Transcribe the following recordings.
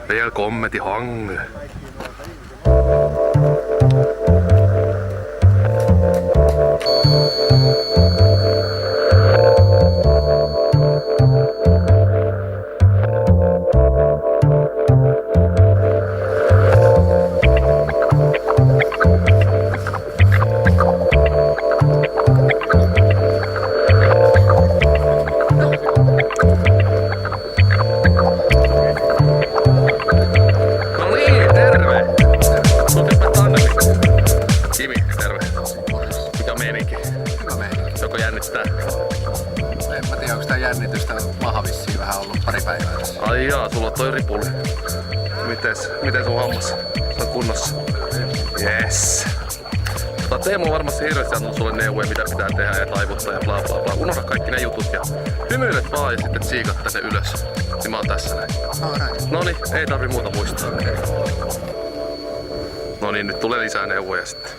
Vielä kommentti hange. Joko jännittää? En mä tiedä, onko tää jännitystä maha vissiin vähän ollut pari päivää tässä. Ai jaa, sulla on toi ripuli. Miten sun hammas? Se on kunnossa? Yes. Teemu on varmasti hirveästi antanut sulle neuvoja, mitä pitää tehdä ja taivuttaa ja bla bla bla. Unohda kaikki ne jutut ja hymyilet vaan ja sitten tsiikat tänne ylös. Niin mä oon tässä näin. Noniin, ei tarvi muuta muistaa. Noniin, nyt tulee lisää neuvoja sitten.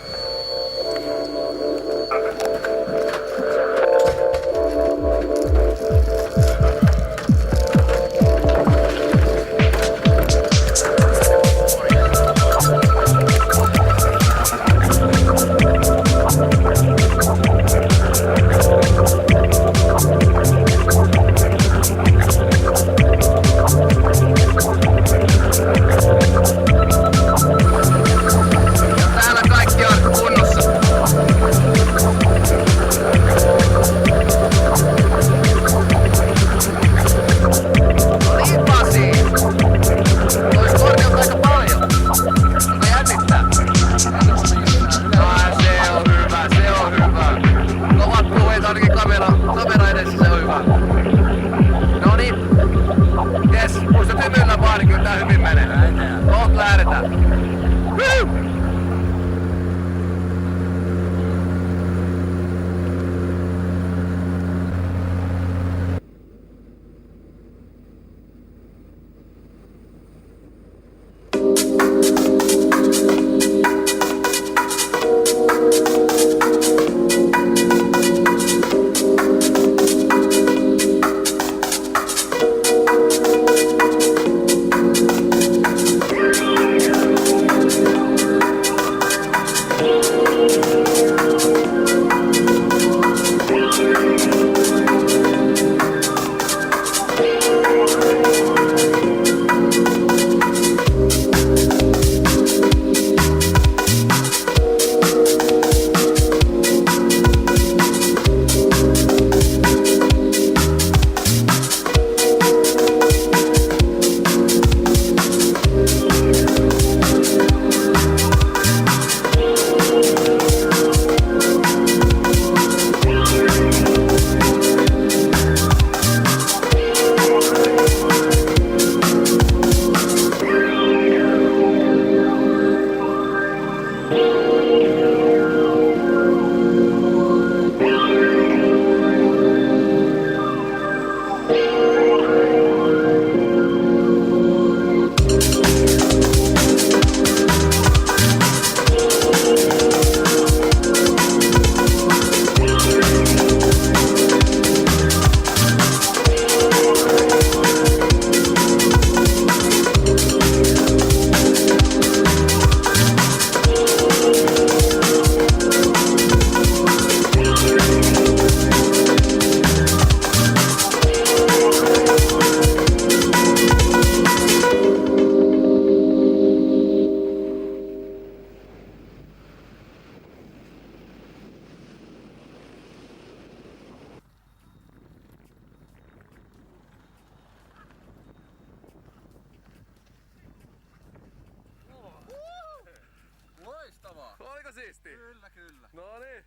Oliko siistiä? Kyllä. Noniin.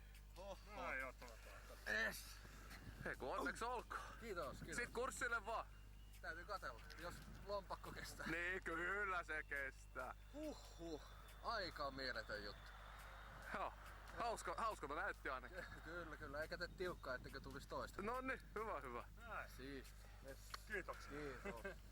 Yes. Hei kun onneksi olkoon. Kiitos. Sit kurssille vaan. Täytyy katsella, jos lompakko kestää. Niin kyllä se kestää. Aika mieletön juttu. Joo. Hauskalta näytti ainakin. Kyllä. Eikä tee tiukkaa, etteikö tulisi toista. Noniin, hyvä. Siisti. Yes. Kiitoksia. Kiitos.